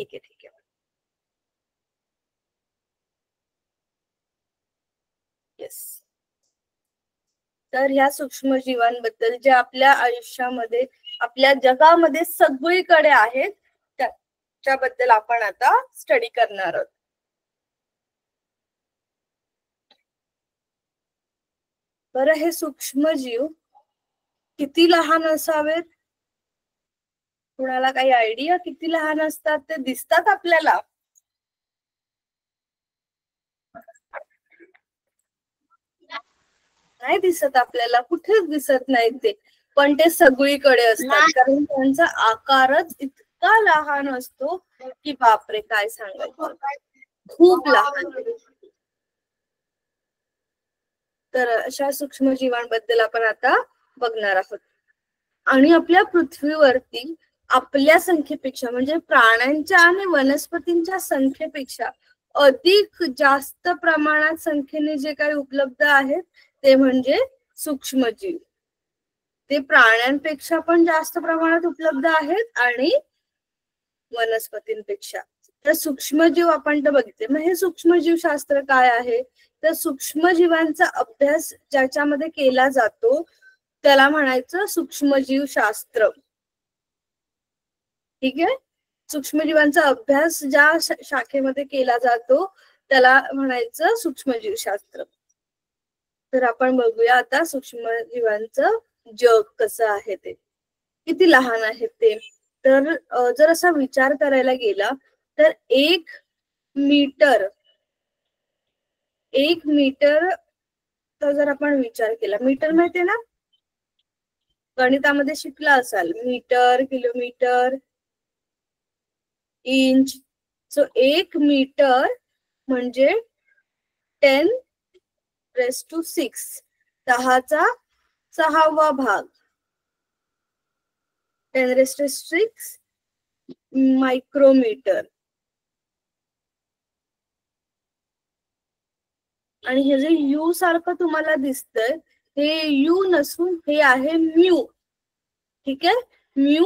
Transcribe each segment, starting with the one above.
ठीक आहे ठीक आहे. येस. तर ह्या सूक्ष्मजीवांबद्दल जे आपल्या आयुष्यामध्ये आपल्या जगामध्ये सगळीकडे आहेत त्याबद्दल आपण आता स्टडी करणार आहोत. बरं, हे सूक्ष्मजीव किती लहान असावेत? कुणाला काही आयडिया किती लहान असतात? ते दिसतात आपल्याला? नाही दिसत आपल्याला, कुठेच दिसत नाहीत ते, पण ते सगळीकडे असतात कारण त्यांचा आकारच इतका लहान असतो की बापरे काय सांगायचं, खूप लहान. तर अशा सूक्ष्मजीवांबद्दल आपण आता बघणार आहोत. आणि आपल्या पृथ्वीवरती आपल्या संख्येपेक्षा म्हणजे प्राण्यांच्या आणि वनस्पतींच्या संख्येपेक्षा अधिक जास्त प्रमाणात संख्येने जे काही उपलब्ध आहेत ते म्हणजे सूक्ष्मजीव. ते प्राण्यांपेक्षा पण जास्त प्रमाणात उपलब्ध आहेत आणि वनस्पतींपेक्षा. तर सूक्ष्मजीव आपण तर बघितले. मग हे सूक्ष्मजीव शास्त्र काय आहे? तर सूक्ष्मजीवांचा अभ्यास ज्याच्यामध्ये केला जातो त्याला म्हणायचं सूक्ष्मजीव शास्त्र. ठीक आहे. सूक्ष्मजीवांचा अभ्यास ज्या शाखेमध्ये केला जातो त्याला म्हणायचं सूक्ष्मजीव शास्त्र. तर आपण बघूया आता सूक्ष्मजीवांचं जग कसं आहे, ते किती लहान आहे ते. तर जर असा विचार करायला गेला तर एक मीटर जर आपण विचार केला, मीटर माहितीये ना, गणितामध्ये शिकला असाल, metre, kilometre, inch. So 1 metre म्हणजे 10⁶, 10⁶ भाग, 10⁶ मायक्रोमीटर. आणि हे जे यू सारखं तुम्हाला दिसतंय हे यू नसून हे आहे म्यू. ठीक आहे. म्यू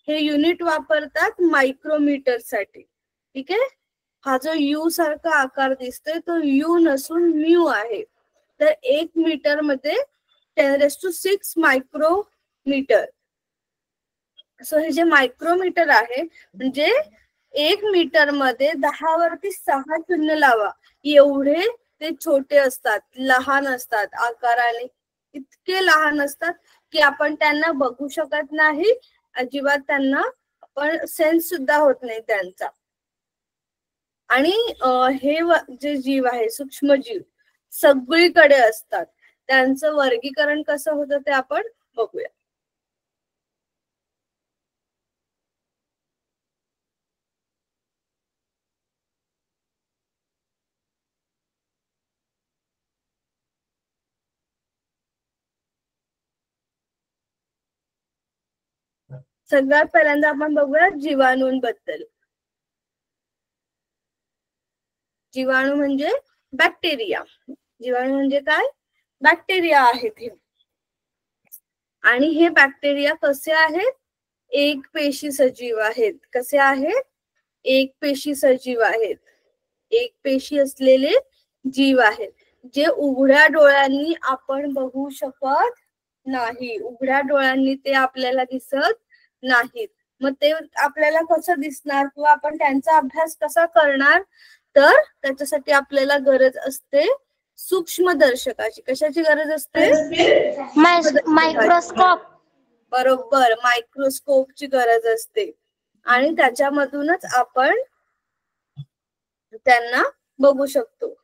हे युनिट वापरतात मायक्रोमीटर साठी. ठीक आहे. हा जो यू सारखा आकार दिसतोय तो यू नसून म्यू आहे. तर 1 मीटर मध्ये 10⁶ मायक्रोमीटर. सो हे जे मायक्रोमीटर आहे म्हणजे 1 मीटर मध्ये 10 वरती 6 शून्य लावा एवढे ते छोटे असतात, लहान असतात आकाराने. इतके लहान असतात की आपण त्यांना बघू शकत नाही, अजिबात त्यांना आपण सेन्स सुद्धा होत नाही त्यांचा. आणि हे जे जीव आहे सूक्ष्मजीव सगळीकडे असतात. त्यांचं वर्गीकरण कसं होतं ते आपण बघूया. सगळ्यात पहिल्यांदा आपण बघूया जीवाणूंबद्दल. जीवाणू म्हणजे बॅक्टेरिया. जीवाणू म्हणजे काय? बॅक्टेरिया आहेत हे. आणि हे बॅक्टेरिया कसे आहेत? एक पेशी सजीव आहेत. कसे आहेत? एक पेशी सजीव आहेत. एक पेशी असलेले जीव आहेत जे उघड्या डोळ्यांनी आपण बघू शकत नाही. उघड्या डोळ्यांनी ते आपल्याला दिसत नाहीत. मग ते आपल्याला कसं दिसणार किंवा आपण त्यांचा अभ्यास कसा करणार? तर त्याच्यासाठी आपल्याला गरज असते सूक्ष्मदर्शकाची. कशाची गरज असते? मायक्रोस्कोप. बरोबर, मायक्रोस्कोपची गरज असते. आणि त्याच्यामधूनच आपण त्यांना बघू शकतो.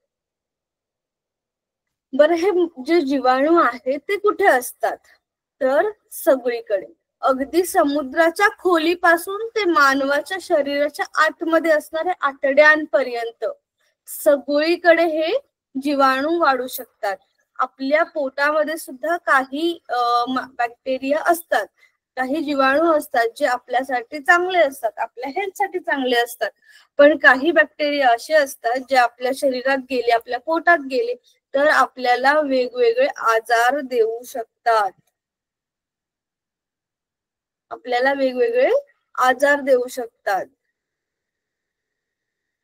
बरं, हे जे जीवाणू आहेत ते कुठे असतात? तर सगळीकडे. अगदी समुद्राच्या खोलीपासून ते मानवाच्या शरीराच्या आतमध्ये असणाऱ्या आतड्यांपर्यंत सगळीकडे हे जीवाणू वाढू शकतात. आपल्या पोटामध्ये सुद्धा काही बॅक्टेरिया असतात, काही जीवाणू असतात जे आपल्यासाठी चांगले असतात, आपल्या हेल्थसाठी चांगले असतात. पण काही बॅक्टेरिया असे असतात जे आपल्या शरीरात गेले, आपल्या पोटात गेले तर आपल्याला वेगवेगळे आजार देऊ शकतात. आपल्याला वेगवेगळे आजार देऊ शकतात.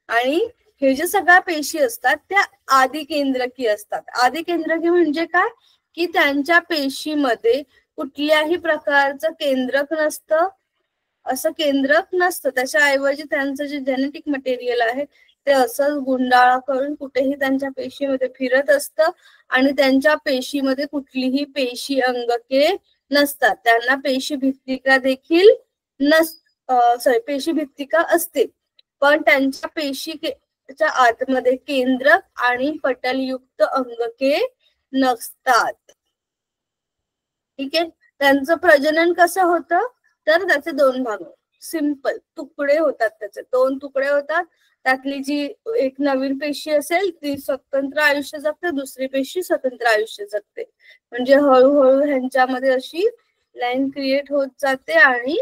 आणि हे जे सगळ्या पेशी असतात त्या आदिकेंद्रकी असतात. आदिकेंद्रकी म्हणजे काय की त्यांच्या पेशीमध्ये कुठल्याही प्रकारचं केंद्रक नसतं, असं केंद्रक नसतं. त्याच्याऐवजी त्यांचं जे जेनेटिक मटेरियल आहे ते असंच गुंडाळा करून कुठेही त्यांच्या पेशीमध्ये फिरत असतं आणि त्यांच्या पेशीमध्ये कुठलीही पेशी अंगके नसतात. त्यांना पेशी भित्तिका देखील पेशी भित्तिका असते, पण त्यांच्या पेशीच्या आतमध्ये केंद्रक आणि पटलयुक्त अंगके नसतात. ठीक आहे. त्यांचं प्रजनन कसं होतं तर त्याचे दोन भाग, सिंपल तुकडे होतात, त्याचे दोन तुकडे होतात. त्यातली जी एक नवीन पेशी असेल ती स्वतंत्र आयुष्य जगते, दुसरी पेशी स्वतंत्र आयुष्य जगते. म्हणजे हळूहळू ह्यांच्यामध्ये अशी लाईन क्रिएट होत जाते आणि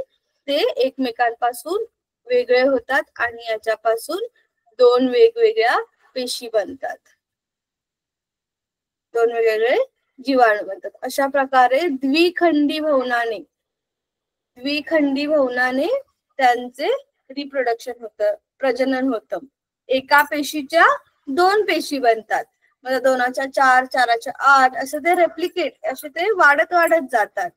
ते एकमेकांपासून वेगळे होतात आणि याच्यापासून दोन वेगवेगळ्या पेशी बनतात, दोन वेगवेगळे जीवाणू बनतात. अशा प्रकारे द्विखंडी भवनाने त्यांचे रिप्रोडक्शन होतं, प्रजनन होतं. एका पेशीच्या दोन पेशी बनतात, म्हणजे 2च्या 4, 4च्या 8 असं ते रेप्लिकेट असे ते वाढत वाढत जातात.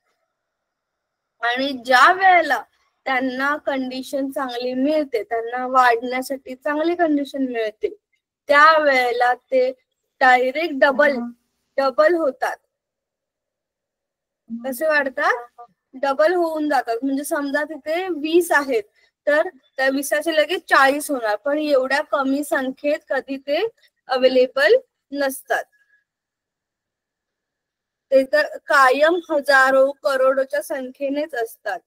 आणि ज्या वेळेला त्यांना कंडिशन चांगली मिळते, त्यांना वाढण्यासाठी चांगली कंडिशन मिळते, त्या वेळेला ते डायरेक्ट डबल होतात. कसे वाढतात? डबल होऊन जातात. म्हणजे समजा तिथे 20 आहेत तर त्या 20चे लगेच 40 होणार, पण एवढ्या कमी संख्येत कधी ते अवेलेबल नसतात. ते तर कायम हजारो करोडोच्या संख्येनेच असतात.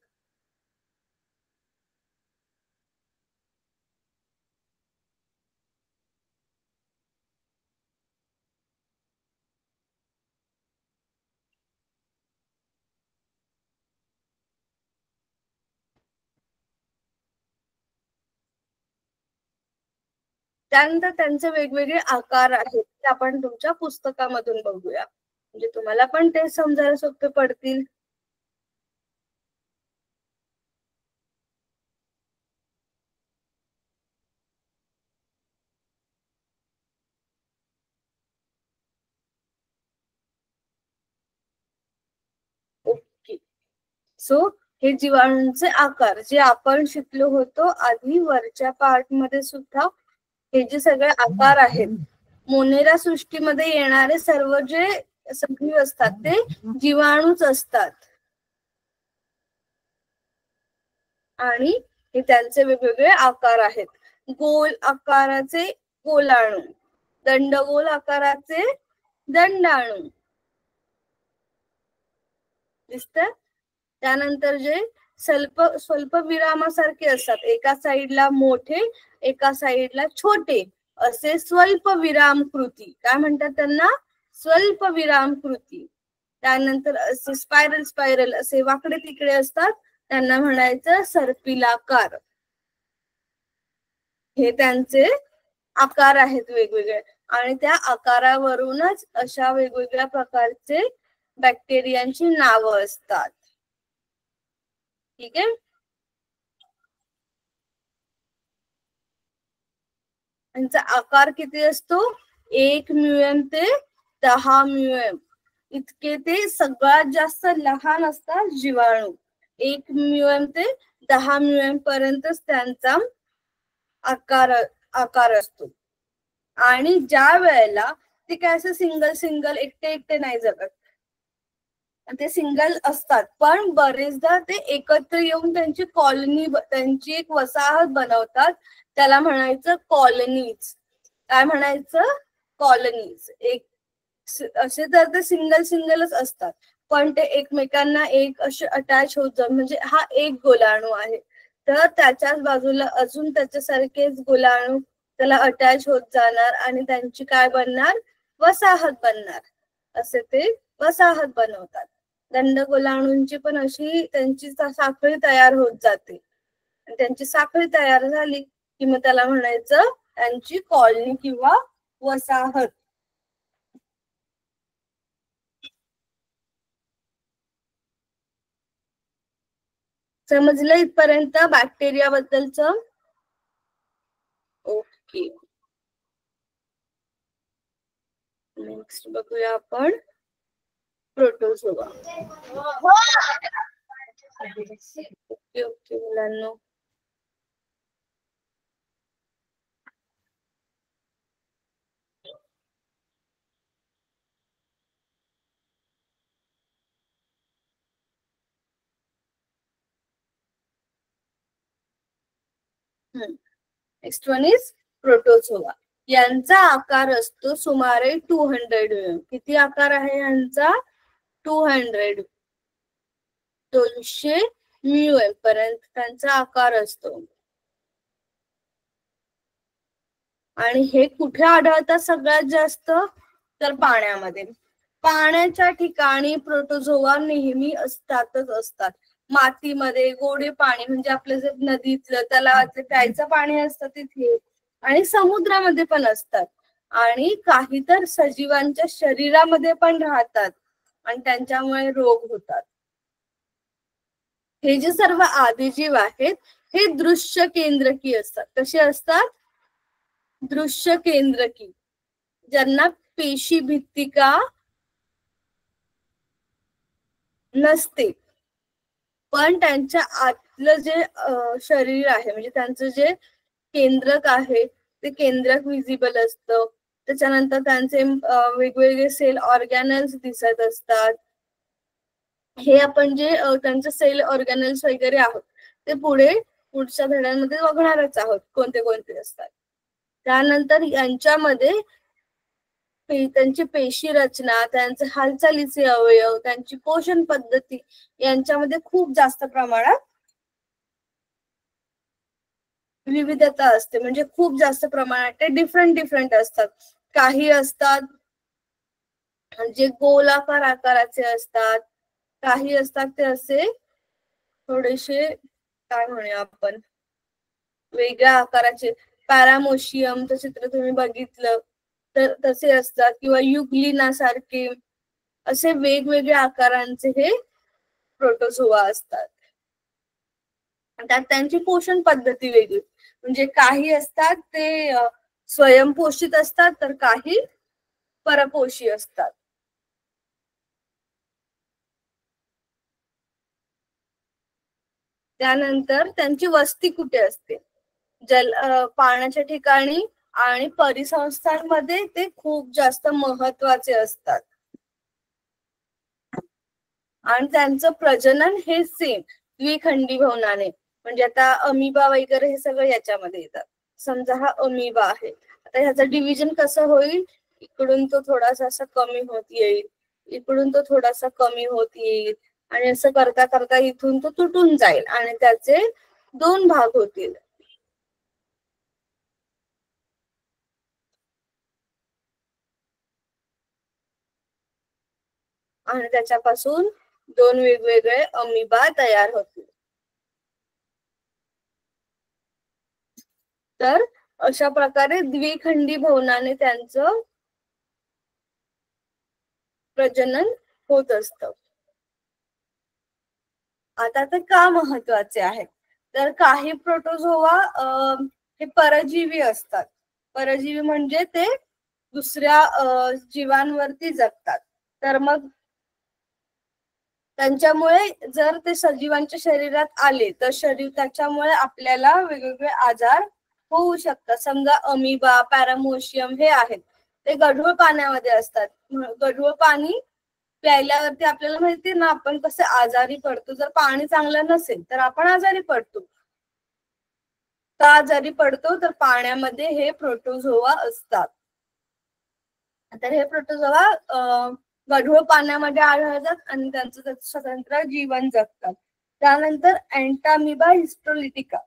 त्यानंतर त्यांचे वेगवेगळे आकार आहेत, ते आपण तुमच्या पुस्तकामधून बघूया, म्हणजे तुम्हाला पण ते समजायला सोपे पडतील. ओके. सो हे जीवाणूंचे आकार जे आपण शिकलो होतो आधी वरच्या पार्ट मध्ये सुद्धा, हे जे सगळे आकार आहेत, मोनेरा सृष्टीमध्ये येणारे सर्व जे सजीव असतात ते जीवाणूच असतात. आणि हे त्यांचे वेगवेगळे आकार आहेत. गोल आकाराचे गोलाणू, दंडगोल आकाराचे दंडाणू दिसतं. त्यानंतर जे स्वल्प विरामासारखे असतात, एका साईडला मोठे एका साईडला छोटे, असे स्वल्प विरामकृती, काय म्हणतात त्यांना? स्वल्प विरामकृती. त्यानंतर असे स्पायरल असे वाकडे तिकडे असतात, त्यांना म्हणायचं सर्पिलाकार. हे त्यांचे आकार आहेत वेगवेगळे, आणि त्या आकारावरूनच अशा वेगवेगळ्या प्रकारचे बॅक्टेरियांची नावं असतात. ठीक आहे. त्यांचा आकार किती असतो? 1 म्युएम ते 10 म्युएम इतके ते सगळ्यात जास्त लहान असतात जीवाणू. 1 म्युएम ते 10 म्युएम पर्यंतच त्यांचा आकार असतो. आणि ज्या वेळेला ते काय असं सिंगल एकटे नाही जगत, ते सिंगल असतात, पण बरेचदा ते एकत्र येऊन त्यांची कॉलनी, त्यांची एक वसाहत बनवतात, त्याला म्हणायचं कॉलनीज. काय म्हणायचं? कॉलनीज. एक असे तर ते सिंगलच असतात, पण ते एकमेकांना एक असे अटॅच होत जाऊन, म्हणजे हा एक गोलाणू आहे तर त्याच्याच बाजूला अजून त्याच्यासारखेच गोलाणू त्याला अटॅच होत जाणार आणि त्यांची काय बनणार? वसाहत बनणार. असे ते वसाहत बनवतात. दंडगोलाणूंची पण अशी त्यांची साखळी तयार होत जाते, त्यांची साखळी तयार झाली कि मग त्याला म्हणायचं त्यांची कॉलनी किंवा वसाहत. समजलं इथपर्यंत बॅक्टेरिया बद्दलच? ओके. ओके, नेक्स्ट बघूया आपण प्रोटोझोआ. ओके ओके मुलांनो, नेक्स्ट वन इज प्रोटोझोआ. यांचा आकार असतो सुमारे 200 mm. किती आकार आहे यांचा? 200 μm पर्यंत त्यांचा आकार असतो. आणि हे कुठे आढळतात सगळ्यात जास्त? तर पाण्यामध्ये. पाण्याच्या ठिकाणी प्रोटोझोआ नेहमी असतातच असतात. मातीमध्ये, गोडे पाणी म्हणजे आपलं जे नदीतलं, तलावातलं प्यायचं पाणी असतं तिथे, आणि समुद्रामध्ये पण असतात. आणि काही तर सजीवांच्या शरीरामध्ये पण राहतात आणि त्यांच्यामुळे रोग होतात. हे जे सर्व आदिजीव आहेत हे दृश्य केंद्रकी असतात. कसे असतात? दृश्य केंद्रकी, ज्यांना पेशी भित्तिका नसते, पण त्यांच्या आतलं जे शरीर आहे म्हणजे त्यांचं जे केंद्रक आहे ते केंद्रक विजिबल असतं. त्याच्यानंतर त्यांचे वेगवेगळे सेल ऑर्गॅनल्स दिसत असतात. हे आपण जे त्यांचे सेल ऑर्गॅनल्स वगैरे आहोत ते पुढच्या धड्यांमध्ये बघणारच आहोत कोणते कोणते असतात. त्यानंतर यांच्यामध्ये त्यांची पेशी रचना, त्यांचे हालचालीचे अवयव, त्यांची पोषण पद्धती यांच्यामध्ये खूप जास्त प्रमाणात विविधता असते. म्हणजे खूप जास्त प्रमाणात ते डिफरंट असतात. काही असतात जे गोलाकार आकाराचे असतात, काही असतात ते असे थोडेसे काय म्हणूया आपण वेगळ्या आकाराचे. पॅरामोशियमचं चित्र तुम्ही बघितलं तर तसे असतात, किंवा युग्लिना सारखे असे वेगवेगळ्या आकारांचे हे प्रोटोझोआ असतात. त्यात त्यांची पोषण पद्धती वेगळी. म्हणजे काही असतात ते स्वयंपोषित असतात तर काही परपोषी असतात. त्यानंतर त्यांची वस्ती कुठे असते? पाण्याच्या ठिकाणी आणि परिसंस्थांमध्ये ते खूप जास्त महत्वाचे असतात. आणि त्यांचं प्रजनन हे सेम द्विखंडी भवनाने, म्हणजे आता अमिबा वगैरे हे सगळं याच्यामध्ये येतात. समजा हा अमिबा आहे, आता ह्याचं डिव्हिजन कसं होईल? इकडून तो थोडासा असा कमी होत येईल, इकडून तो थोडासा कमी होत येईल, आणि असं करता करता इथून तो तुटून जाईल आणि त्याचे 2 भाग होतील. आणि त्याच्यापासून 2 वेगवेगळे अमिबा तयार होतील. तर अशा प्रकारे द्विखंडी भवनाने त्यांचं प्रजनन होत असतं. आता ते का महत्वाचे आहेत? तर काही प्रोटोझोआ हे परजीवी असतात. परजीवी म्हणजे ते दुसऱ्या जीवांवरती जगतात. तर मग त्यांच्यामुळे जर ते सजीवांच्या शरीरात आले तर त्याच्यामुळे आपल्याला वेगवेगळे आजार होऊ शकतात. समजा अमिबा, पॅरामोशियम हे आहेत ते गढूळ पाण्यामध्ये असतात. गढूळ पाणी प्यायल्यावरती आपल्याला माहिती ना आपण कसे आजारी पडतो. जर पाणी चांगलं नसेल तर आपण आजारी पडतो. का आजारी पडतो? तर पाण्यामध्ये हे प्रोटोझोआ असतात. तर हे प्रोटोझोआ गढूळ पाण्यामध्ये आढळतात आणि त्यांचं स्वतंत्र जीवन जगतात. त्यानंतर अँटामिबा हिस्टोलिटिका.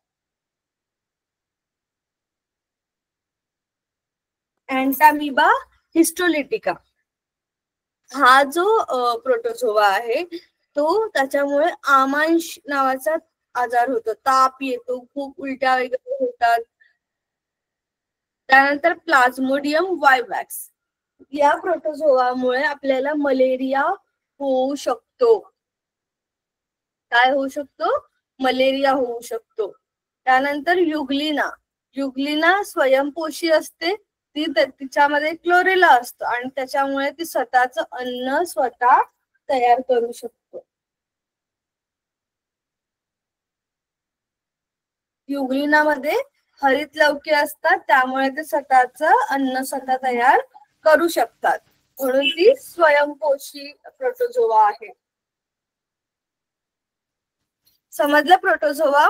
अँटामिबा हिस्टोलिटिका हा जो प्रोटोझोआ आहे तो त्याच्यामुळे आमांश नावाचा आजार होतो. ताप येतो, खूप उलट्या वगैरे होतात. त्यानंतर प्लाझ्मोडियम वायवॅक्स या प्रोटोझोआमुळे आपल्याला मलेरिया होऊ शकतो. काय होऊ शकतो? मलेरिया होऊ शकतो. त्यानंतर युग्लिना युग्लिना स्वयंपोषी असते, ती तिच्यामध्ये क्लोरेला असतो आणि त्याच्यामुळे ती स्वतःच अन्न स्वतः तयार करू शकतो. युग्लिनामध्ये हरितलवके असतात, त्यामुळे ते स्वतःच अन्न स्वतः तयार करू शकतात, म्हणून ती स्वयंपोषी प्रोटोझोआ आहे. समजलं प्रोटोझोआ?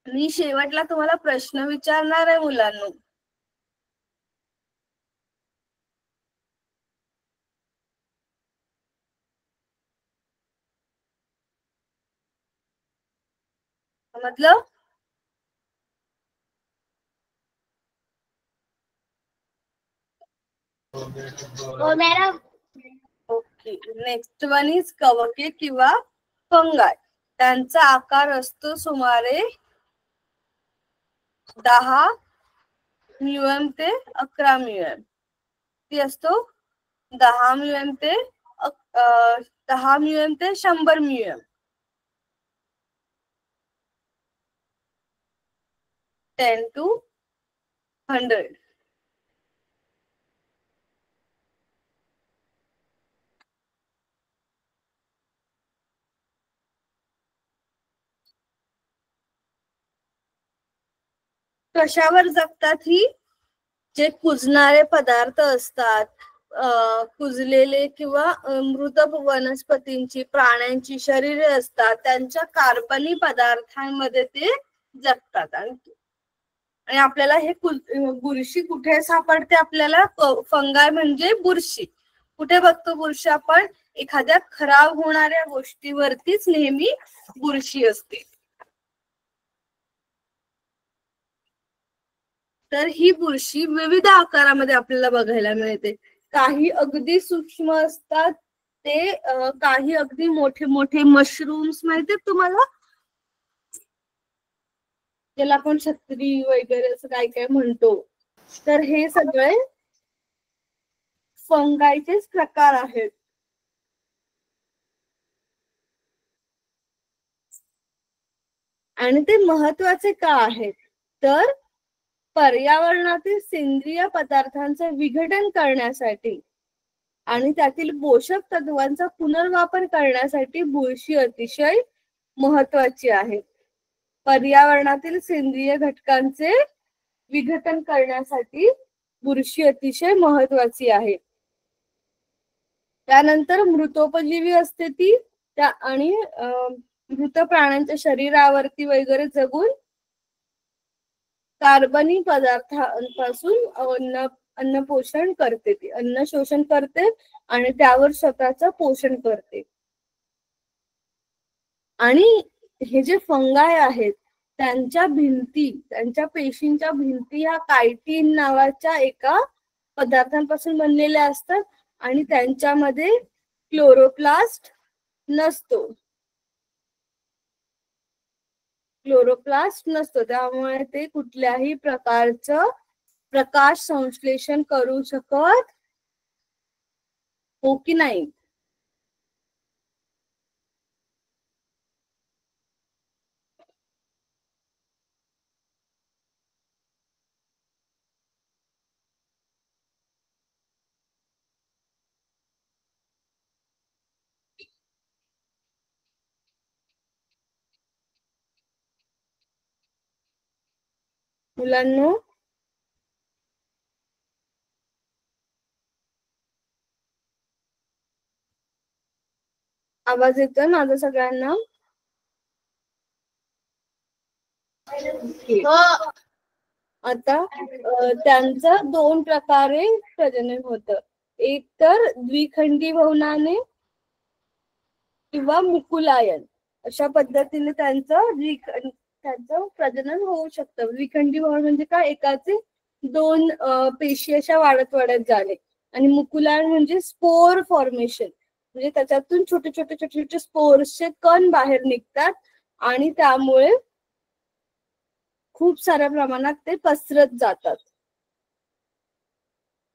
मी शेवटला तुम्हाला प्रश्न विचारणार आहे मुलांनो. समजलं? हो madam. Okay, next one is कवके किंवा फंगाय. त्यांचा आकार असतो सुमारे 10 म्युएम ते 11 म्युएम. ती असतो 10 म्युएम ते 100 म्युएम. 10 to 100. कशावर जगतात ही? जे कुजणारे पदार्थ असतात, कुजलेले किंवा मृत वनस्पतींची, प्राण्यांची शरीरे असतात, त्यांच्या कार्बनी पदार्थांमध्ये ते जगतात. आणि आपल्याला हे बुरशी कुठे सापडते? आपल्याला फंगाय म्हणजे बुरशी कुठे बघतो? बुरशी आपण एखाद्या खराब होणाऱ्या गोष्टीवरतीच नेहमी बुरशी असते. तर ही बुरशी विविध आकारामध्ये आपल्याला बघायला मिळते. काही अगदी सूक्ष्म असतात, ते काही अगदी मोठे मोठे मशरूम्स माहितीये तुम्हाला, ज्याला आपण छत्री वगैरे असं काय काय म्हणतो. तर हे सगळे फंगायचेच प्रकार आहेत. आणि ते महत्वाचे का आहेत? तर पर्यावरणातील सेंद्रिय पदार्थांचे विघटन करण्यासाठी आणि त्यातील पोषक तत्वांचा पुनर्वापर करण्यासाठी बुरशी अतिशय महत्वाची आहे. पर्यावरणातील सेंद्रिय घटकांचे विघटन करण्यासाठी बुरशी अतिशय महत्वाची आहे. त्यानंतर मृतोपजीवी असते ती, त्या आणि मृत प्राण्यांच्या शरीरावरती वगैरे जगून कार्बनी पदार्थांपासून अन्न पोषण करते, ती अन्न शोषण करते आणि त्यावर स्वतःचं पोषण करते. आणि हे जे फंगाय आहेत त्यांच्या भिंती, त्यांच्या पेशींच्या भिंती ह्या कायटिन नावाच्या एका पदार्थांपासून बनलेल्या असतात आणि त्यांच्यामध्ये क्लोरोप्लास्ट नसतो. क्लोरोप्लास्ट नसतो, त्यामुळे ते कुठल्याही प्रकारचं प्रकाश संश्लेषण करू शकत हो की नाही? मुलांनो, आवाज येतोय माझा सगळ्यांना? आता त्यांचा 2 प्रकारे प्रजनन होतं. एक तर द्विखंडी वहनाने किंवा मुकुलायन, अशा पद्धतीने त्यांचं प्रजनन होऊ शकतं. द्विखंडी वहन म्हणजे काय? एकाचे 2 पेशी अशा वाढत वाढत जाणे. आणि मुकुलायन म्हणजे स्पोर फॉर्मेशन, म्हणजे त्याच्यातून छोटे छोटे छोटे छोटे स्पोर्सचे कण बाहेर निघतात आणि त्यामुळे खूप साऱ्या प्रमाणात ते पसरत जातात.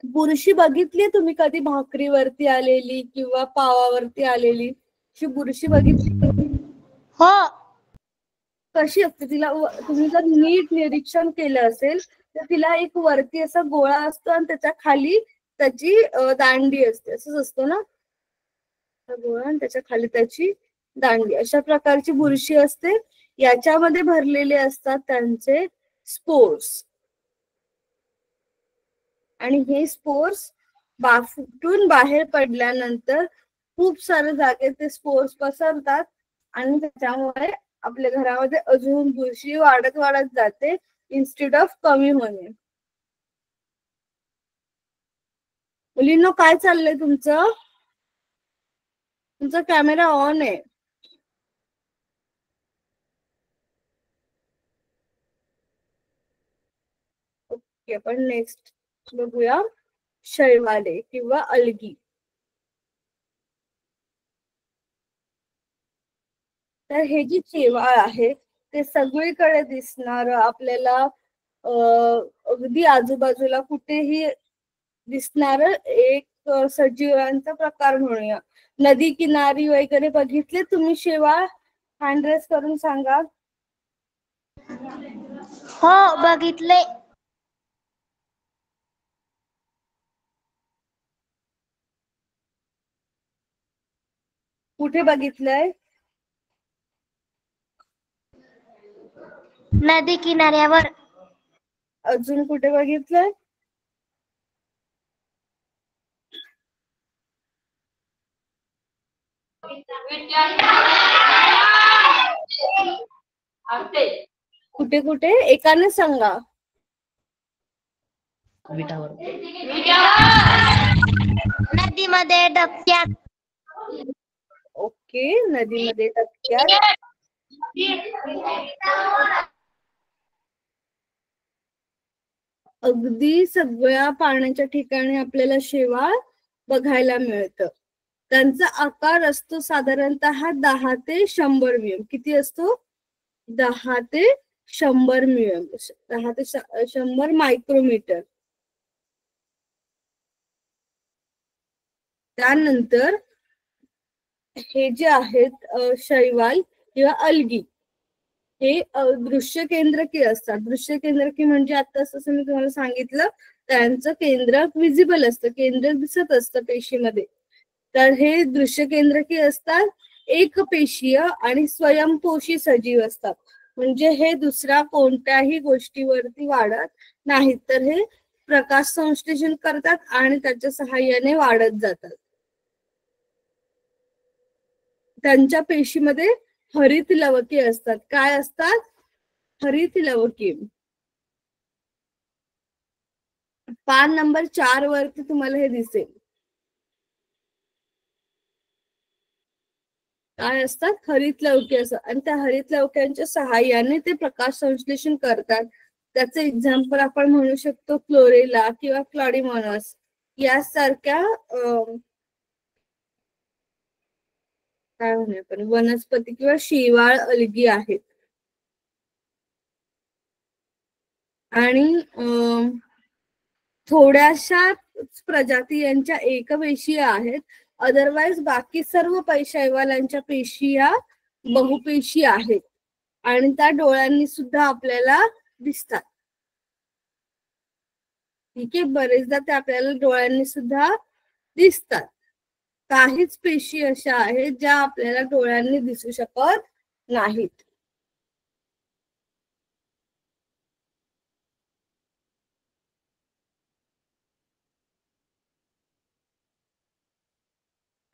बुरशी बघितली तुम्ही कधी भाकरीवरती आलेली किंवा पावावरती आलेली? अशी बुरशी बघितली? हो. कशी असते तिला? तुम्ही जर नीट निरीक्षण केलं असेल तर तिला एक वरती असा गोळा असतो आणि त्याच्या खाली त्याची दांडी असते, असंच असतो ना? गोळा आणि त्याच्या खाली त्याची दांडी, अशा प्रकारची बुरशी असते. याच्यामध्ये भरलेले असतात त्यांचे स्पोर्स, आणि हे स्पोर्स फुटून बाहेर पडल्यानंतर खूप सारे जागेत ते स्पोर्स पसरतात आणि त्याच्यामुळे आपल्या घरामध्ये अजून बुरशी वाढत वाढत जाते इन्स्टेड ऑफ कमी होणे. मुलींनो, काय चाललंय तुमचं? तुमचा कॅमेरा ऑन आहे. ओके, आपण नेक्स्ट बघूया शैवाले किंवा अलगी. तर हे जी शेवाळ आहे ते सगळीकडे दिसणार आपल्याला, अगदी आजूबाजूला कुठेही दिसणार एक सजीवांचा प्रकार म्हणूया. नदी किनारी वगैरे बघितले तुम्ही शेवाळ? हँड रेस करून सांगा. हो, बघितले. कुठे बघितलंय? नदी किनाऱ्यावर. अजून कुठे बघितलंय? कुठे कुठे एकाने सांगा. नदीमध्ये, डबक्यात. ओके, नदीमध्ये, डबक्यात. अगदी सगळ्या पाण्याच्या ठिकाणी आपल्याला शेवाळ बघायला मिळतं. त्यांचा आकार असतो साधारणतः 10 ते 100 मिलिमीटर. किती असतो? 10 ते 100 मिलिमीटर, 10 ते 100 मायक्रोमीटर. त्यानंतर हे जे आहेत शैवाल किंवा अलगी, हे दृश्य केंद्रकी असतात. दृश्य केंद्रकी म्हणजे आता जसं मी तुम्हाला सांगितलं, त्यांचं केंद्र विजिबल असतं, केंद्र दिसत असतं पेशीमध्ये. तर हे दृश्य केंद्रकी असतात, एकपेशीय आणि स्वयंपोषी सजीव असतात. म्हणजे हे दुसऱ्या कोणत्याही गोष्टीवरती वाढत नाहीत, तर हे प्रकाश संश्लेषण करतात आणि त्याच्या सहाय्याने वाढत जातात. त्यांच्या पेशीमध्ये हरित लवके असतात. काय असतात? हरित लवके. पान नंबर 4 वरती तुम्हाला हे दिसेल. काय असतात? हरित लवके असतात आणि त्या हरित लवक्यांच्या सहाय्याने ते प्रकाश संश्लेषण करतात. त्याचं एक्झाम्पल आपण म्हणू शकतो क्लोरेला किंवा क्लॉडिमॉनस यासारख्या काय म्हणू आपण वनस्पती किंवा शेवाळ अलगी आहेत. आणि थोड्याशा प्रजाती यांच्या एकपेशीय आहेत. अदरवाईज बाकी सर्व शैवालांच्या पेशी या बहुपेशी आहेत आणि त्या डोळ्यांनी सुद्धा आपल्याला दिसतात. ठीक आहे, बरेचदा ते आपल्याला डोळ्यांनी सुद्धा दिसतात. काहीच पेशी अशा आहेत ज्या आपल्याला डोळ्यांनी दिसू शकत नाहीत.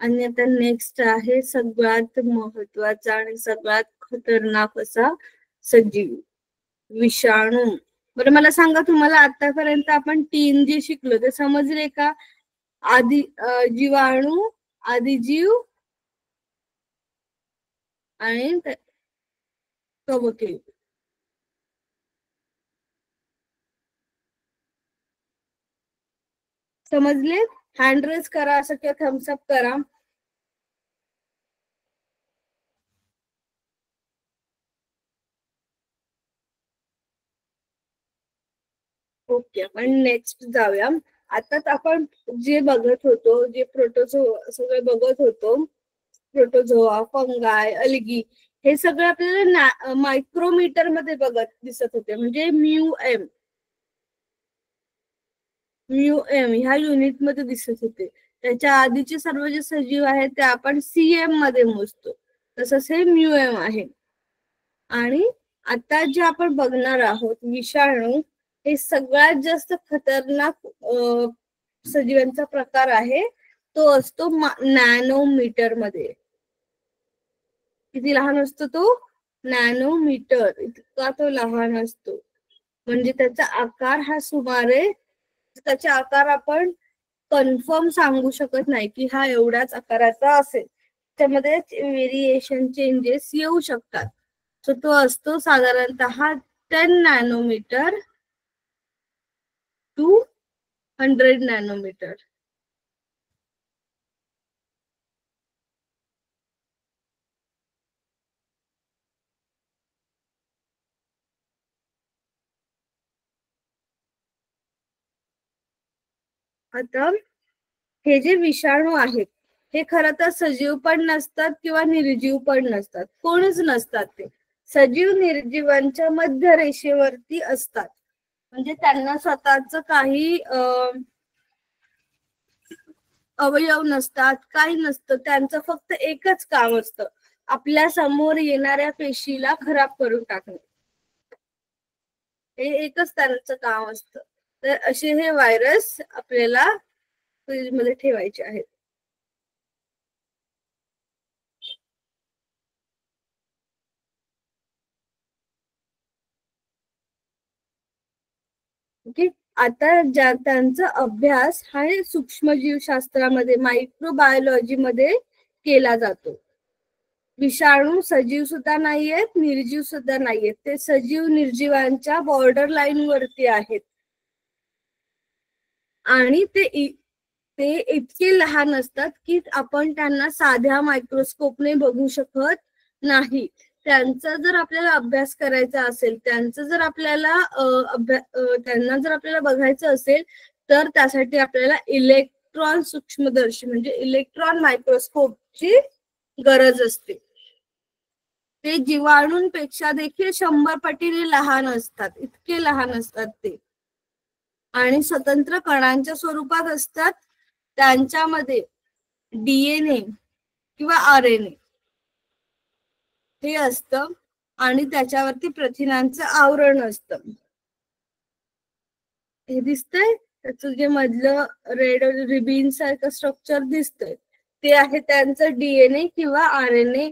आणि आता नेक्स्ट आहे सगळ्यात महत्वाचा आणि सगळ्यात खतरनाक असा सजीव, विषाणू. बरं, मला सांगा, तुम्हाला आतापर्यंत आपण 3 जे शिकलो ते समजले का? आधी जीवाणू, आदिजीव आणि कवके. समजले? हँड रेस करा असं किंवा थम्सअप करा. ओके, आपण नेक्स्ट जाऊया. आताच आपण जे बघत होतो, जे सगळं बघत होतो, प्रोटोझोआ, फंगाय, अल्गी, हे सगळं आपल्याला मायक्रोमीटर मध्ये दिसत होते, म्हणजे म्यू एम ह्या युनिट मध्ये दिसत होते. त्याच्या आधीचे सर्व जे सजीव आहेत ते आपण सीएम मध्ये मोजतो, तसंच हे म्यू एम आहे. आणि आता जे आपण बघणार आहोत विषाणू, हे सगळ्यात जास्त खतरनाक सजीवांचा प्रकार आहे. तो असतो नॅनोमीटर मध्ये. किती लहान असतो तो? नॅनोमीटर इतका तो लहान असतो. म्हणजे त्याचा आकार हा सुमारे, त्याचा आकार आपण कन्फर्म सांगू शकत नाही की हा एवढ्याच आकाराचा असेल. त्यामध्ये व्हेरिएशन, चेंजेस येऊ शकतात. सो तो असतो साधारणतः 10 नॅनोमीटर टू 100 नॅनोमीटर. आता हे जे विषाणू आहेत हे खरं तर सजीव पण नसतात किंवा निर्जीव पण नसतात, कोणच नसतात. ते सजीव निर्जीवांच्या मध्य रेषेवरती असतात. म्हणजे त्यांना स्वतःच काही अवयव नसतात, काही नसतं. त्यांचं फक्त एकच काम असतं, आपल्या समोर येणाऱ्या पेशीला खराब करून टाकणे. हे एकच त्यांचं काम असतं. तर असे हे व्हायरस आपल्याला फ्रीजमध्ये ठेवायचे आहेत. ओके. आता त्यांचा अभ्यास हा सूक्ष्मजीवशास्त्रामध्ये, मायक्रोबायोलॉजी मध्ये केला जातो. विषाणू सजीव सुद्धा नाहीयेत, निर्जीव सुद्धा नाहीयेत. ते सजीव निर्जीवांच्या बॉर्डर लाईन वरती आहेत. आणि ते इतके लहान असतात की आपण त्यांना साध्या मायक्रोस्कोपने बघू शकत नाही. त्यांचा जर आपल्याला अभ्यास करायचा असेल, त्यांना जर आपल्याला बघायचं असेल, तर त्यासाठी आपल्याला इलेक्ट्रॉन सूक्ष्मदर्शी म्हणजे इलेक्ट्रॉन मायक्रोस्कोपची गरज असते. ते जीवाणूंपेक्षा देखील 100 पटीने लहान असतात, इतके लहान असतात ते. आणि स्वतंत्र कणांच्या स्वरूपात असतात. त्यांच्यामध्ये डीएनए किंवा आरएनए हे असतं आणि त्याच्यावरती प्रथिनांचं आवरण असतं. हे दिसतंय, त्याचं जे मधलं रेड रिबिन सारखं स्ट्रक्चर दिसतंय ते आहे त्यांचं डीएनए किंवा आरएनए,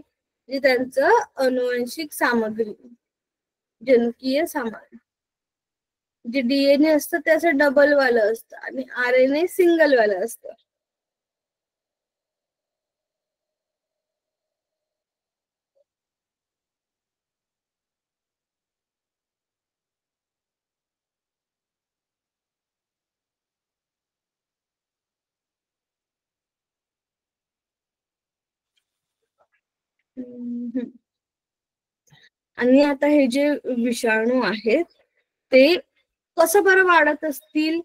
जे त्यांचं अनुवांशिक सामग्री, जनुकीय सामग्री. जे डीएनए असतं ते असं डबल वालं असतं आणि आरएनए सिंगल वालं असतं. आणि आता हे जे विषाणू आहेत ते कसं बरं वाढत असतील,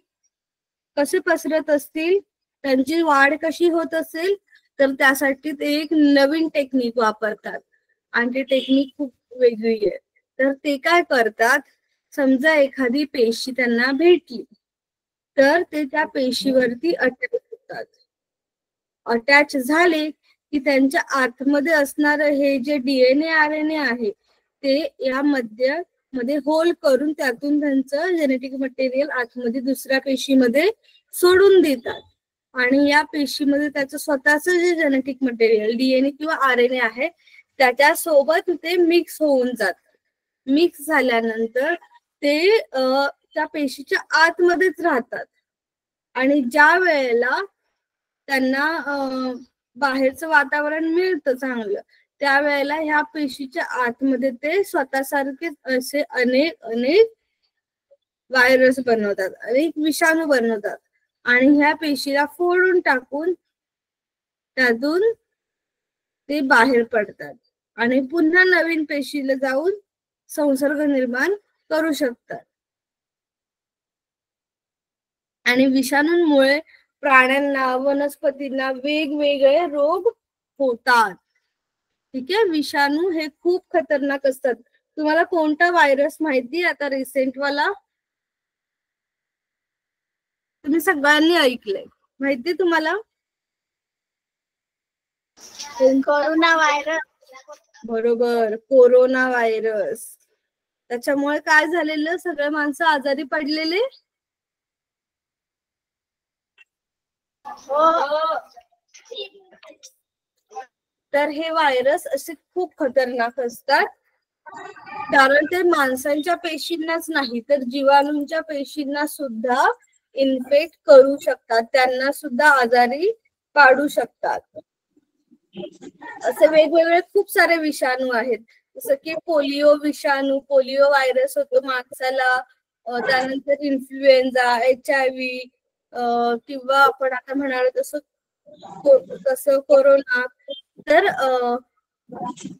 कसे पसरत असतील, त्यांची वाढ कशी होत असेल, तर त्यासाठी ते एक नवीन टेक्निक वापरतात. आणि ती टेक्निक खूप वेगळी आहे. तर ते काय करतात, समजा एखादी पेशी त्यांना भेटली तर ते त्या पेशीवरती अटॅच होतात. अटॅच झाले की त्यांच्या आतमध्ये असणार हे जे डीएनए आरएनए आहे ते या मध्ये होल करून त्यातून त्यांचं जेनेटिक मटेरियल आतमध्ये दुसऱ्या पेशीमध्ये सोडून देतात. आणि या पेशीमध्ये त्याचं स्वतःच जे जेनेटिक मटेरियल डीएनए किंवा आरएनए आहे त्याच्यासोबत ते मिक्स होऊन जातात. मिक्स झाल्यानंतर ते त्या पेशीच्या आतमध्येच राहतात. आणि ज्या वेळेला त्यांना बाहेरचं वातावरण मिळतं चांगलं, त्यावेळेला ह्या पेशीच्या आतमध्ये ते स्वतःसारखेच असे अनेक व्हायरस बनवतात, अनेक विषाणू बनवतात आणि ह्या पेशीला फोडून टाकून त्यातून ते बाहेर पडतात आणि पुन्हा नवीन पेशीला जाऊन संसर्ग निर्माण करू शकतात. आणि विषाणूंमुळे प्राण्यांना, वनस्पतींना वेगवेगळे रोग होतात. ठीक आहे. विषाणू हे खूप खतरनाक असतात. तुम्हाला कोणता व्हायरस माहिती आता रिसेंट वाला? तुम्ही सगळ्यांनी ऐकलंय, माहिती तुम्हाला? Corona virus. बरोबर, कोरोना व्हायरस. त्याच्यामुळे काय झालेलं, सगळे माणसं आजारी पडलेले. तर हे व्हायरस असे खूप खतरनाक असतात, कारण ते माणसांच्या पेशींनाच नाही तर जीवाणूंच्या पेशींना सुद्धा इन्फेक्ट करू शकतात, त्यांना सुद्धा आजारी पाडू शकतात. असे वेगवेगळे खूप सारे विषाणू आहेत, जसं की पोलिओ विषाणू, पोलिओ व्हायरस होतो माणसाला, त्यानंतर इन्फ्लुएन्झा, HIV, किंवा आपण आता म्हणालो तसं कोरोना. तर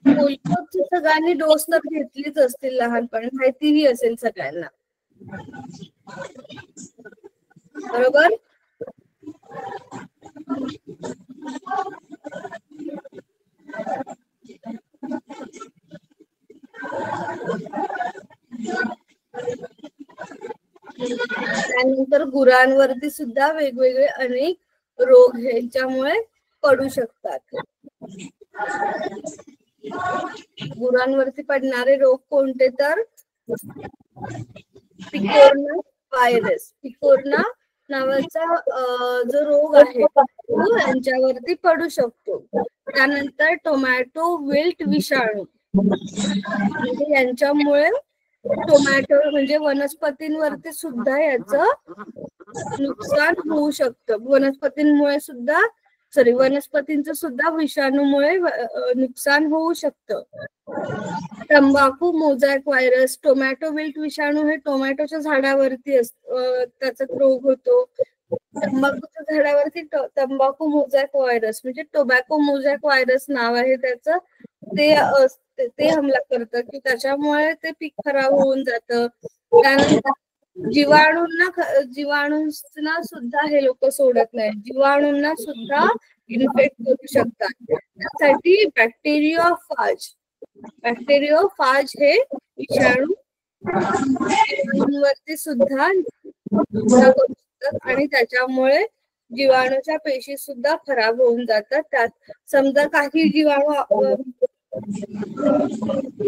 पोलिओची सगळ्यांनी डोस तर घेतलीच असतील लहानपणी, माहितीही असेल सगळ्यांना, बरोबर? त्यानंतर गुरांवरती सुद्धा वेगवेगळे अनेक रोग ह्याच्यामुळे पडू शकतात. गुरांवरती पडणारे रोग कोणते? तर पिकोरना व्हायरस, पिकोरना नावाचा जो रोग आहे तो यांच्यावरती पडू शकतो. त्यानंतर टोमॅटो विल्ट विषाणू, म्हणजे यांच्यामुळे टोमॅटो म्हणजे वनस्पतींवरती सुद्धा याचं नुकसान होऊ शकतं. वनस्पतींचं सुद्धा विषाणूमुळे नुकसान होऊ शकतं. तंबाखू मोझॅक व्हायरस, टोमॅटो विल्ट विषाणू हे टोमॅटोच्या झाडावरती त्याचा रोग होतो. तंबाखूच्या झाडावरती तंबाखू मोझॅक व्हायरस म्हणजे टोबॅको मोझॅक व्हायरस नाव आहे त्याचं, ते हमला करतं की त्याच्यामुळे ते पीक खराब होऊन जातं. त्यानंतर जीवाणूंना सुद्धा हे लोक सोडत नाही, जीवाणूंना सुद्धा इन्फेक्ट करू शकतात. त्यासाठी बॅक्टेरियोफाज हे विषाणू जीवाणूंवरती सुद्धा हमला करू शकतात आणि त्याच्यामुळे जीवाणूच्या पेशी सुद्धा खराब होऊन जातात. त्यात समजा काही जीवाणू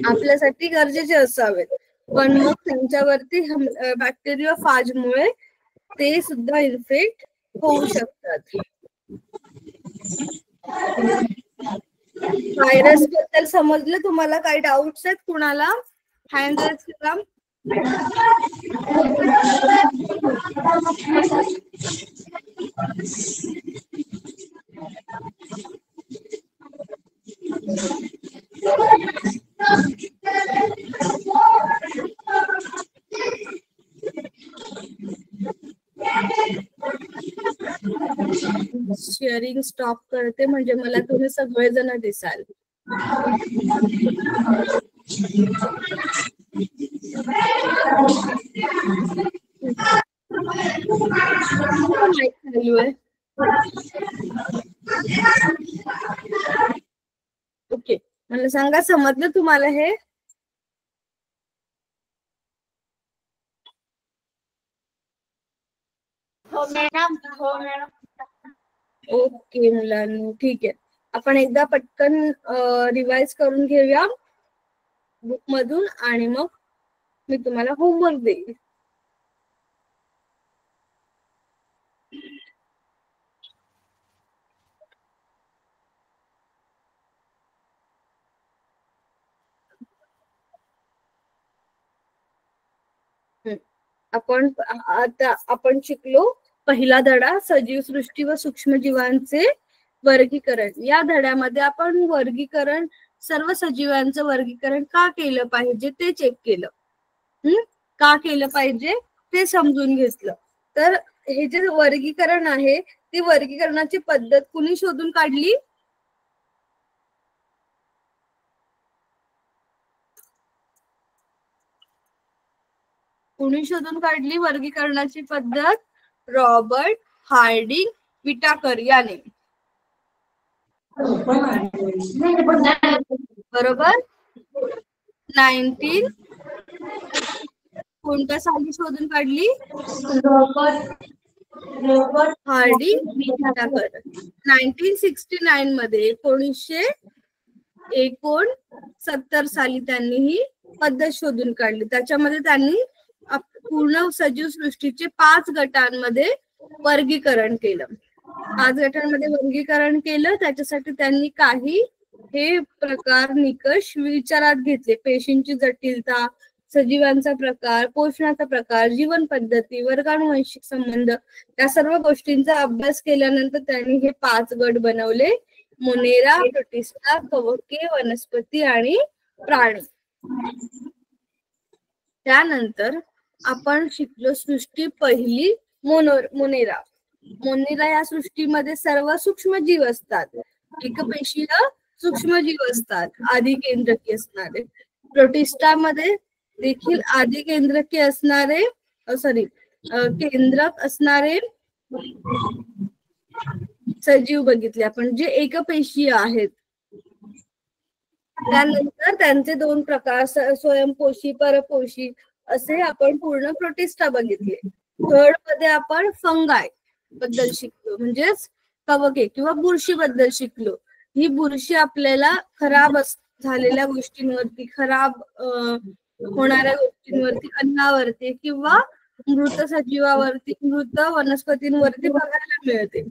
आपल्यासाठी गरजेचे असावेत, पण मग त्यांच्यावरती बॅक्टेरियोफाजमुळे ते सुद्धा इन्फेक्ट होऊ शकतात. व्हायरस बद्दल समजलं तुम्हाला? काही डाऊट्स आहेत कुणाला? हँड रेज करा. शेअरिंग स्टॉप करते म्हणजे मला तुम्ही सगळेजण दिसाल. ओके, मला सांगा समजलं तुम्हाला हे? हो मॅडम. ओके मुलांनो, ठीक आहे. आपण एकदा पटकन रिवाइज करून घेऊया बुक मधून आणि मग मी तुम्हाला होमवर्क देईल. आपण शिकलो पहिला धडा सजीव सृष्टी व सूक्ष्मजीवांचे वर्गीकरण. या धड्यामध्ये आपण वर्गीकरण, सर्व सजीवांचं वर्गीकरण का केलं पाहिजे ते चेक केलं. का केलं पाहिजे ते समजून घेतलं. तर हे जे वर्गीकरण आहे ती वर्गीकरणाची पद्धत कुणी शोधून काढली? कुणी शोधून काढली वर्गीकरणाची पद्धत? रॉबर्ट हार्डिंग विटाकर याने. बरोबर. 19 कोणत्या साली शोधून काढली? Robert Harding Whittaker. 1969 मध्ये 1969 साली त्यांनी ही पद्धत शोधून काढली. त्याच्यामध्ये त्यांनी पूर्ण सजीव सृष्टीचे 5 गटांमध्ये वर्गीकरण केलं. 5 गटांमध्ये वर्गीकरण केलं. त्याच्यासाठी त्यांनी काही हे प्रकार निकष विचारात घेतले. पेशींची जटिलता, सजीवांचा प्रकार, पोषणाचा प्रकार, जीवन पद्धती, वर्गानुवंशिक संबंध या सर्व गोष्टींचा अभ्यास केल्यानंतर त्यांनी हे 5 गट बनवले. मोनेरा, प्रोटिस्टा, कवके, वनस्पती आणि प्राणी. त्यानंतर आपण शिकलो सृष्टी पहिली मोनेरा. मोनेरा या सृष्टीमध्ये सर्व सूक्ष्मजीव असतात. एकपेशीय सूक्ष्मजीव असतात, आधी केंद्रकी असणारे. प्रोटिस्टामध्ये देखील आधी केंद्रकी असणारे केंद्रक असणारे सजीव बघितले आपण, जे एकपेशीय आहेत. त्यानंतर त्यांचे 2 प्रकार, स्वयंपोषी, परपोषी असे आपण पूर्ण प्रोटिस्टा बघितले. थर्ड मध्ये आपण फंगाय बद्दल शिकलो, म्हणजेच कवके किंवा बुरशी बद्दल शिकलो. ही बुरशी आपल्याला खराब झालेल्या गोष्टींवरती, खराब होणाऱ्या गोष्टींवरती, अन्नावरती किंवा मृत सजीवावरती, मृत वनस्पतींवरती बघायला मिळते.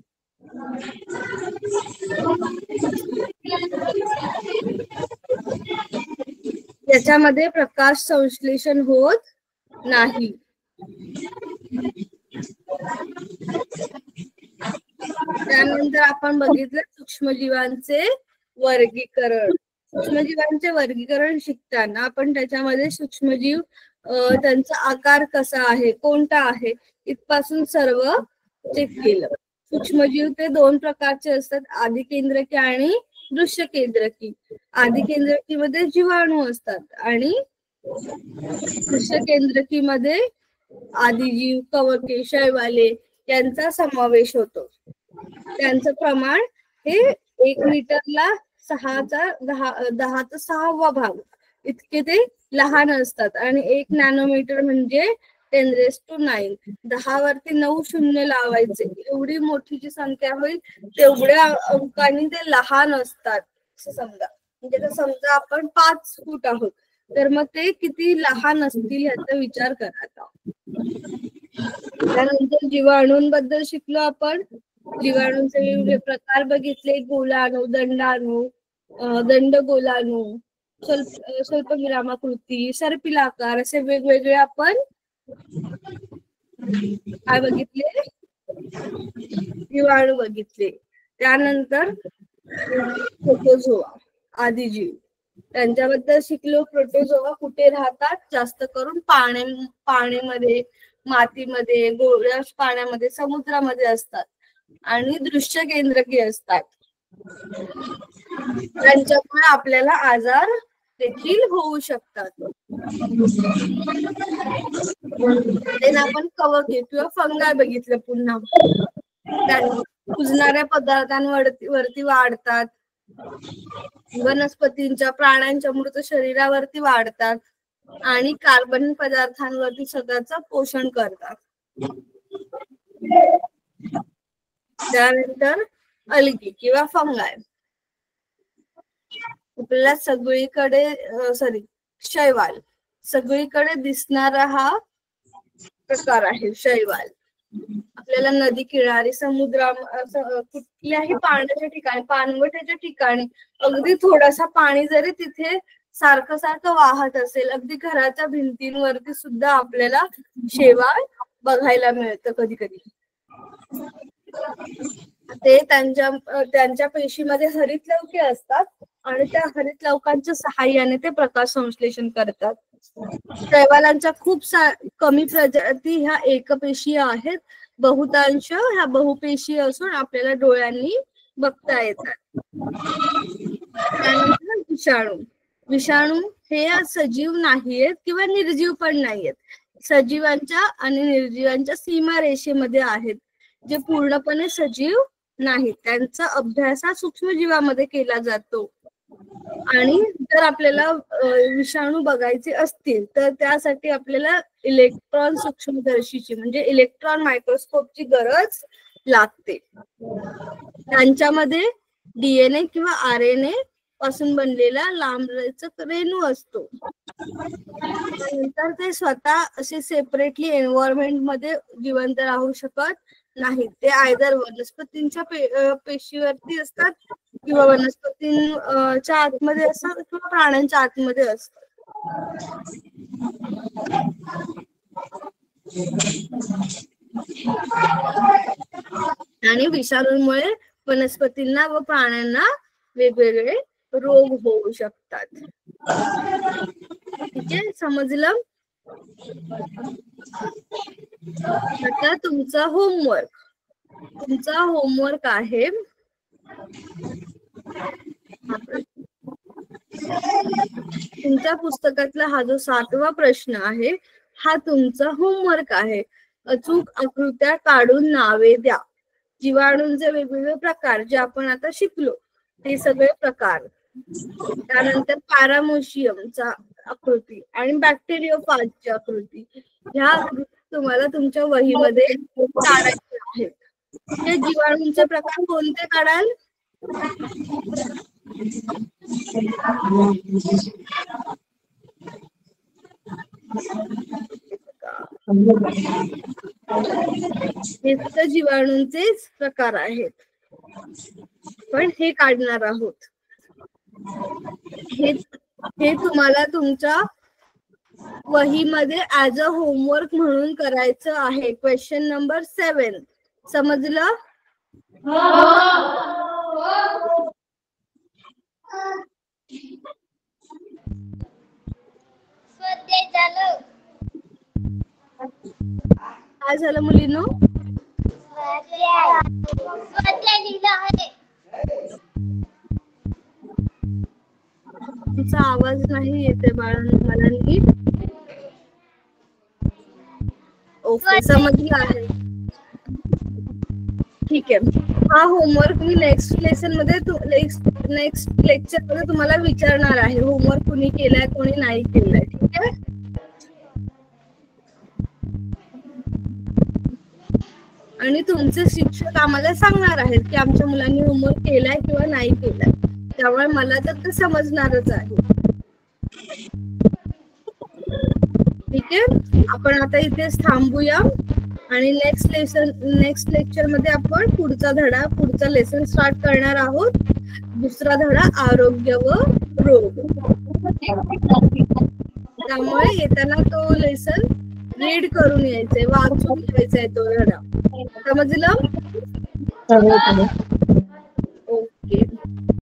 त्याच्यामध्ये प्रकाश संश्लेषण होत नाही. त्यानंतर आपण बघितलं सूक्ष्मजीवांचे वर्गीकरण. सूक्ष्मजीवांचे वर्गीकरण शिकताना आपण त्याच्यामध्ये सूक्ष्मजीव त्यांचा आकार कसा आहे, कोणता आहे, इथपासून सर्व चेक केलं. सूक्ष्मजीव ते 2 प्रकारचे असतात, आधी केंद्रकी आणि दृश्य केंद्रकी. आधी केंद्रकीमध्ये जीवाणू असतात आणि दृश्य केंद्रकीमध्ये आदिजीव, कवके, शैवाले यांचा समावेश होतो. त्यांचं प्रमाण हे 1 लिटरला 10 भाग इतके ते लहान असतात. आणि 1 नॅनोमीटर म्हणजे 10⁹ 10 वरती 9 शून्य लावायचे. एवढी मोठी जी संख्या होईल तेवढ्या अंकांनी ते लहान असतात असं समजा. म्हणजे समजा आपण 5 फूट आहोत तर मग ते किती लहान असतील याचा विचार करा. त्यानंतर जीवाणूंबद्दल शिकलो आपण. जीवाणूंचे वेगवेगळे प्रकार बघितले. गोलाणू, दंडाणू, दंडगोलाणू, स्वल्पविरामाकृती, सर्पिलाकार असे वेगवेगळे आपण काय बघितले, जीवाणू बघितले. त्यानंतर प्रोटोझोआ, आदिजीव, त्यांच्याबद्दल शिकलो. प्रोटोझोआ कुठे राहतात? जास्त करून पाण्यामध्ये, मातीमध्ये, गोड्या पाण्यामध्ये, समुद्रामध्ये असतात आणि दृश्य केंद्रकी असतात. त्यांच्यामुळे आपल्याला आजार देखील होऊ शकतात. आपण कवके किंवा फंगाय बघितलं. पुन्हा कुजणाऱ्या पदार्थांवरती वाढतात. वनस्पतींच्या, प्राण्यांच्या मृत शरीरावरती वाढतात आणि कार्बन पदार्थांवरती स्वतःच पोषण करतात. त्यानंतर अल्गी किंवा फंगाय. आपल्याला सगळीकडे शैवाल, सगळीकडे दिसणारा हा प्रकार आहे शैवाल. आपल्याला नदी किनारी, कुठल्याही पाण्याच्या ठिकाणी, पाणवठ्याच्या ठिकाणी अगदी थोडासा पाणी जरी तिथे सारखं सारखं वाहत असेल, अगदी घराच्या भिंतींवरती सुद्धा आपल्याला शैवाल बघायला मिळतं कधी कधी. ते त्यांच्या पेशीमध्ये हरितलवके असतात आणि त्या हरितलवकांच्या सहाय्याने ते प्रकाश संश्लेषण करतात. शैवालांच्या खूप कमी प्रजाती ह्या एकपेशीय आहेत. बहुतांश ह्या बहुपेशीय असून आपल्याला डोळ्यांनी बघता येतात. त्यानंतर विषाणू हे सजीव नाहीयेत किंवा निर्जीव पण नाहीयेत. सजीवांच्या आणि निर्जीवांच्या सीमारेषेमध्ये आहेत. जे पूर्णपणे सजीव नाहीत त्यांचा अभ्यास हा सूक्ष्मजीवामध्ये केला जातो. आणि जर आपल्याला विषाणू बघायचे असतील तर त्यासाठी आपल्याला इलेक्ट्रॉन सूक्ष्मदर्शीची म्हणजे इलेक्ट्रॉन मायक्रोस्कोपची गरज लागते. त्यांच्यामध्ये DNA किंवा RNA पासून बनलेला लांबलचक रेणू असतो. नंतर ते स्वतः असे सेपरेटली एन्व्हायरमेंट मध्ये जिवंत राहू शकत नाहीत. ते आयदर वनस्पतींच्या पेशीवरती असतात किंवा वनस्पतींच्या आतमध्ये असतात किंवा प्राण्यांच्या आतमध्ये असतात. आणि विषाणूंमुळे वनस्पतींना व प्राण्यांना वेगवेगळे रोग होऊ शकतात. ठीक आहे, समजलं? आता तुमचा होमवर्क आहे तुमच्या पुस्तकातला हा जो 7वा प्रश्न आहे हा तुमचा होमवर्क आहे. अचूक आकृत्या काढून नावे द्या. जीवाणूंचे वेगवेगळे प्रकार जे आपण आता शिकलो ते सगळे प्रकार. त्यानंतर पॅरामोशियमचा आकृती आणि बॅक्टेरियोफाजची आकृती. ह्या आकृती तुम्हाला तुमच्या वहीमध्ये काढायचे आहेत. हे जीवाणूंचे प्रकार कोणते काढाल? हे तर जीवाणूंचेच प्रकार आहेत पण हे काढणार आहोत. हे तुम्हाला तुमच्या वहीमध्ये ऍज अ होमवर्क म्हणून करायचं आहे. क्वेश्चन नंबर 7 समजलं? काय झालं मुलींनो? तुमचा आवाज नाही येते मला नीट. ओके, समजलं आहे. ठीक आहे, हा होमवर्क मी नेक्स्ट लेसन मध्ये नेक्स्ट लेक्चर मध्ये तुम्हाला विचारणार आहे. होमवर्क कुणी केलाय कोणी नाही केलाय. ठीक आहे, आणि तुमचे शिक्षक आम्हाला सांगणार आहेत की आमच्या मुलांनी होमवर्क केलाय किंवा नाही केलाय. त्यामुळे मला तर ते समजणारच आहे. ठीक आहे, आपण आता इथेच थांबूया आणि नेक्स्ट लेक्चर मध्ये आपण पुढचा लेसन स्टार्ट करणार आहोत. दुसरा धडा आरोग्य व रोग. त्यामुळे येताना तो लेसन रीड करून यायचंय, वाचून घ्यायचा आहे तो धडा. समजलं?